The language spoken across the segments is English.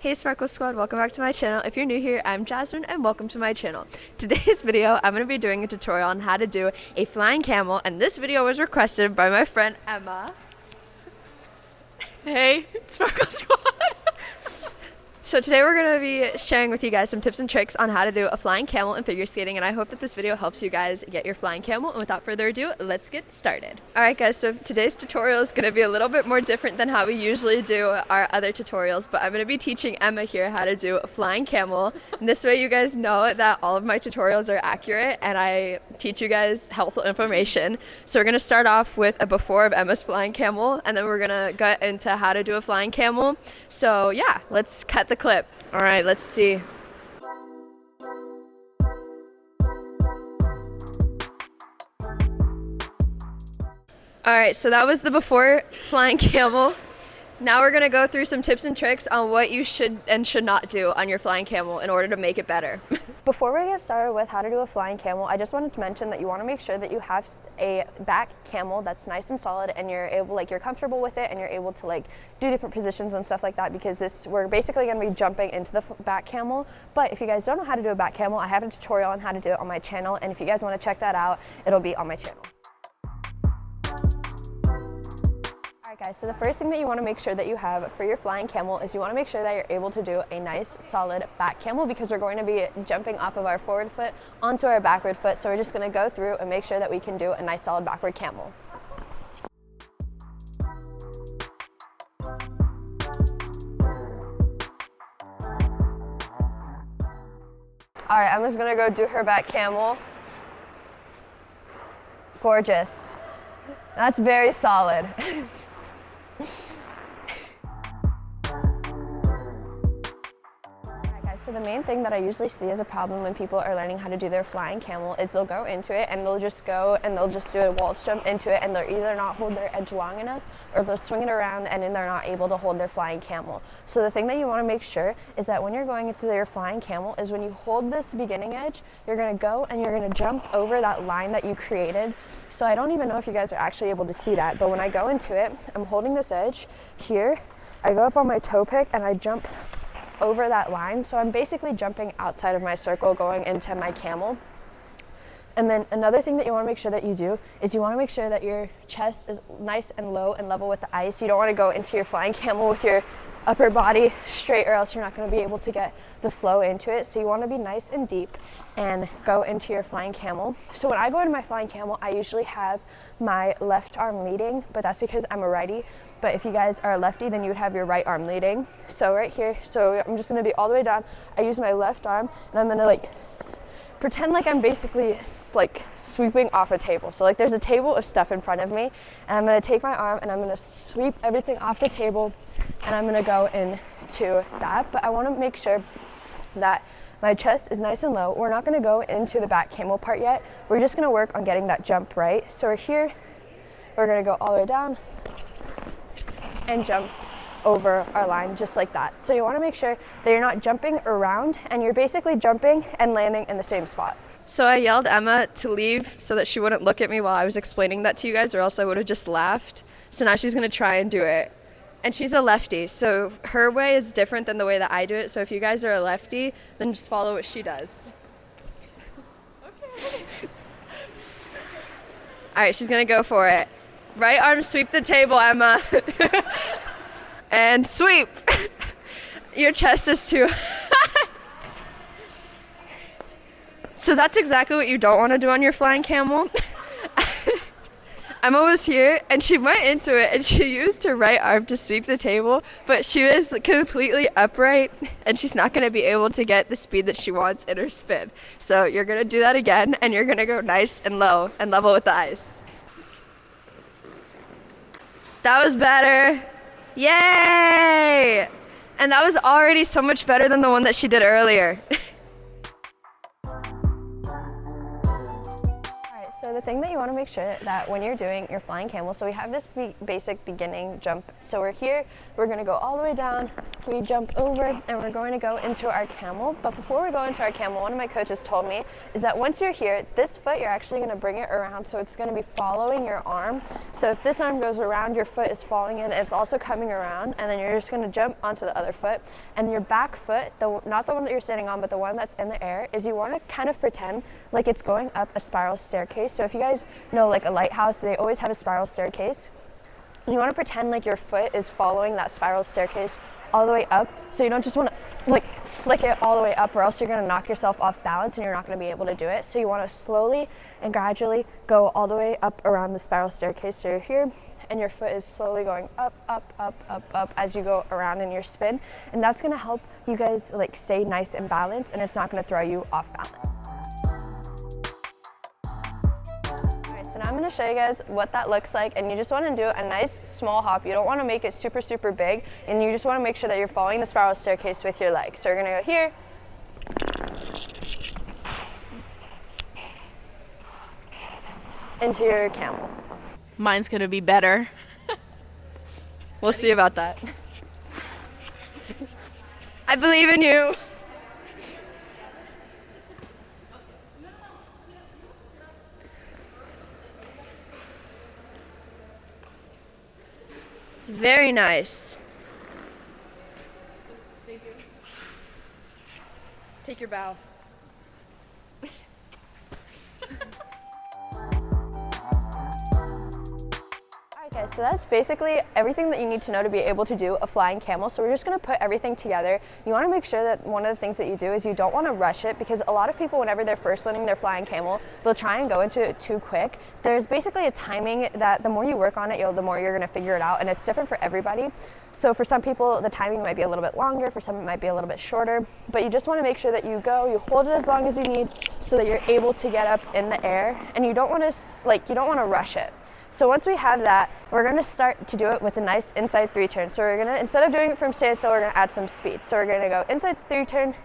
Hey Sparkle Squad, welcome back to my channel. If you're new here, I'm Jasmine and welcome to my channel. Today's video, I'm going to be doing a tutorial on how to do a flying camel, and this video was requested by my friend Emma. Hey, Sparkle Squad! So today we're going to be sharing with you guys some tips and tricks on how to do a flying camel in figure skating, and I hope that this video helps you guys get your flying camel. And without further ado, let's get started. Alright guys, so today's tutorial is going to be a little bit more different than how we usually do our other tutorials, but I'm going to be teaching Emma here how to do a flying camel. And this way you guys know that all of my tutorials are accurate and I teach you guys helpful information. So we're going to start off with a before of Emma's flying camel, and then we're going to get into how to do a flying camel. So yeah, let's cut the clip. All right, let's see. All right, so that was the before flying camel. Now we're gonna go through some tips and tricks on what you should and should not do on your flying camel in order to make it better. Before we get started with how to do a flying camel, I just wanted to mention that you want to make sure that you have a back camel that's nice and solid and you're comfortable with it and you're able to do different positions and stuff like that, because we're basically going to be jumping into the back camel. But if you guys don't know how to do a back camel, I have a tutorial on how to do it on my channel, and if you guys want to check that out, it'll be on my channel. Alright guys, so the first thing that you want to make sure that you have for your flying camel is you want to make sure that you're able to do a nice solid back camel, because we're going to be jumping off of our forward foot onto our backward foot. So we're just going to go through and make sure that we can do a nice solid backward camel. Alright, I'm just going to go do her back camel. Gorgeous. That's very solid. So the main thing that I usually see as a problem when people are learning how to do their flying camel is they'll go into it and they'll just do a waltz jump into it, and they'll either not hold their edge long enough or they'll swing it around and then they're not able to hold their flying camel. So the thing that you want to make sure is that when you're going into your flying camel is when you hold this beginning edge, you're going to go and you're going to jump over that line that you created. So I don't even know if you guys are actually able to see that, but when I go into it, I'm holding this edge here, I go up on my toe pick and I jump over that line. So I'm basically jumping outside of my circle going into my camel. And then another thing that you want to make sure that you do is you want to make sure that your chest is nice and low and level with the ice. You don't want to go into your flying camel with your upper body straight, or else you're not going to be able to get the flow into it. So you want to be nice and deep and go into your flying camel. So when I go into my flying camel, I usually have my left arm leading, but that's because I'm a righty. But if you guys are a lefty, then you would have your right arm leading. So right here, so I'm just going to be all the way down. I use my left arm and I'm going to pretend like I'm basically sweeping off a table. So there's a table of stuff in front of me, and I'm going to take my arm and I'm going to sweep everything off the table, and I'm going to go into that. But I want to make sure that my chest is nice and low. We're not going to go into the back camel part yet. We're just going to work on getting that jump right. So we're here, we're going to go all the way down and jump over our line just like that. So you want to make sure that you're not jumping around and you're basically jumping and landing in the same spot. So I yelled Emma to leave so that she wouldn't look at me while I was explaining that to you guys, or else I would have just laughed. So now she's going to try and do it. And she's a lefty, so her way is different than the way that I do it. So if you guys are a lefty, then just follow what she does. Okay. All right, she's going to go for it. Right arm sweep the table, Emma. And sweep. Your chest is too So that's exactly what you don't want to do on your flying camel. Emma was here and she went into it and she used her right arm to sweep the table, but she was completely upright and she's not going to be able to get the speed that she wants in her spin. So you're going to do that again, and you're going to go nice and low and level with the ice. That was better. Yay! And that was already so much better than the one that she did earlier. Alright, So the thing that you want to make sure that when you're doing your flying camel, so we have this basic beginning jump. So we're here, we're going to go all the way down, we jump over, and we're going to go into our camel. But before we go into our camel, one of my coaches told me is that once you're here, this foot, you're actually going to bring it around, so it's going to be following your arm. So if this arm goes around, your foot is falling in, it's also coming around, and then you're just going to jump onto the other foot. And your back foot, not the one that you're standing on, but the one that's in the air, is you want to kind of pretend like it's going up a spiral staircase. So if you guys know like a lighthouse, they always have a spiral staircase. You want to pretend like your foot is following that spiral staircase all the way up. So you don't just want to like flick it all the way up, or else you're going to knock yourself off balance and you're not going to be able to do it. So you want to slowly and gradually go all the way up around the spiral staircase. So you're here and your foot is slowly going up, up, up, up, up as you go around in your spin. And that's going to help you guys like stay nice and balanced, and it's not going to throw you off balance. So now I'm going to show you guys what that looks like, and you just want to do a nice small hop. You don't want to make it super, super big, and you just want to make sure that you're following the spiral staircase with your legs. So we're going to go here, into your camel. Mine's going to be better. We'll see about that. I believe in you. Very nice. Thank you. Take your bow. Okay, so that's basically everything that you need to know to be able to do a flying camel. So we're just going to put everything together. You want to make sure that one of the things that you do is you don't want to rush it, because a lot of people, whenever they're first learning their flying camel, they'll try and go into it too quick. There's basically a timing that the more you work on it, the more you're going to figure it out, and it's different for everybody. So for some people, the timing might be a little bit longer, for some it might be a little bit shorter, but you just want to make sure that you hold it as long as you need so that you're able to get up in the air, and you don't want to rush it. So once we have that, we're going to start to do it with a nice inside 3 turn. So we're going to, instead of doing it from standstill, we're going to add some speed. So we're going to go inside 3 turn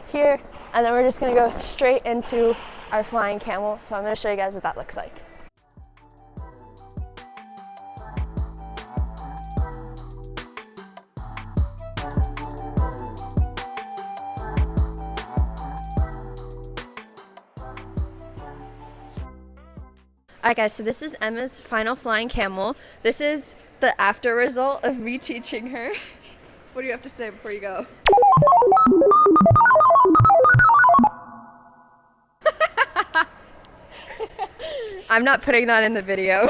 here, and then we're just going to go straight into our flying camel. So I'm going to show you guys what that looks like. Alright guys, so this is Emma's final flying camel. This is the after result of me teaching her. What do you have to say before you go? I'm not putting that in the video.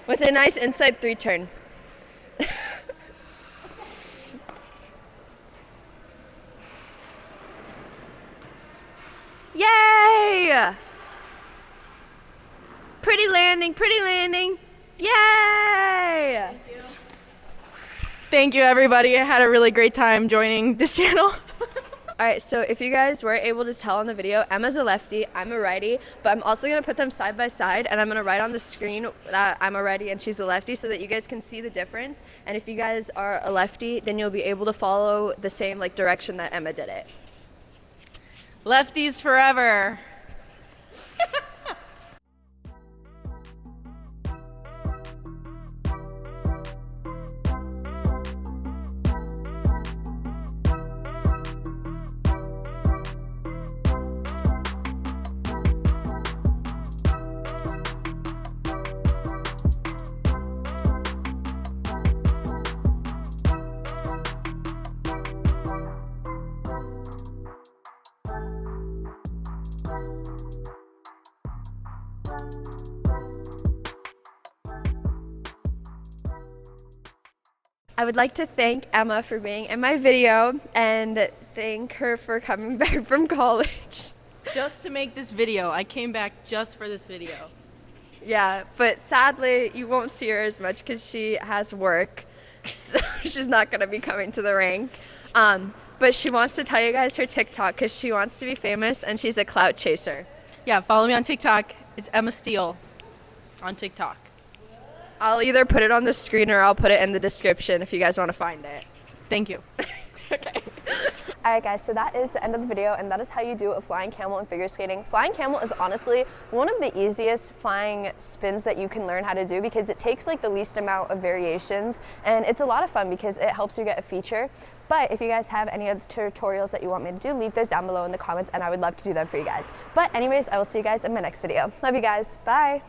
With a nice inside 3 turn. Yay! Pretty landing, pretty landing. Yay! Thank you, everybody. I had a really great time joining this channel. All right, so if you guys were able to tell in the video, Emma's a lefty, I'm a righty, but I'm also gonna put them side by side, and I'm gonna write on the screen that I'm a righty and she's a lefty so that you guys can see the difference. And if you guys are a lefty, then you'll be able to follow the same direction that Emma did it. Lefties forever. I would like to thank Emma for being in my video and thank her for coming back from college. Just to make this video. I came back just for this video. Yeah, but sadly you won't see her as much because she has work, so she's not going to be coming to the rink. But she wants to tell you guys her TikTok because she wants to be famous and she's a clout chaser. Yeah, follow me on TikTok. It's Emma Steele on TikTok. I'll either put it on the screen or I'll put it in the description if you guys want to find it. Thank you. Okay. Alright guys, so that is the end of the video, and that is how you do a flying camel in figure skating. Flying camel is honestly one of the easiest flying spins that you can learn how to do because it takes like the least amount of variations, and it's a lot of fun because it helps you get a feature. But if you guys have any other tutorials that you want me to do, leave those down below in the comments and I would love to do them for you guys. But anyways, I will see you guys in my next video. Love you guys. Bye.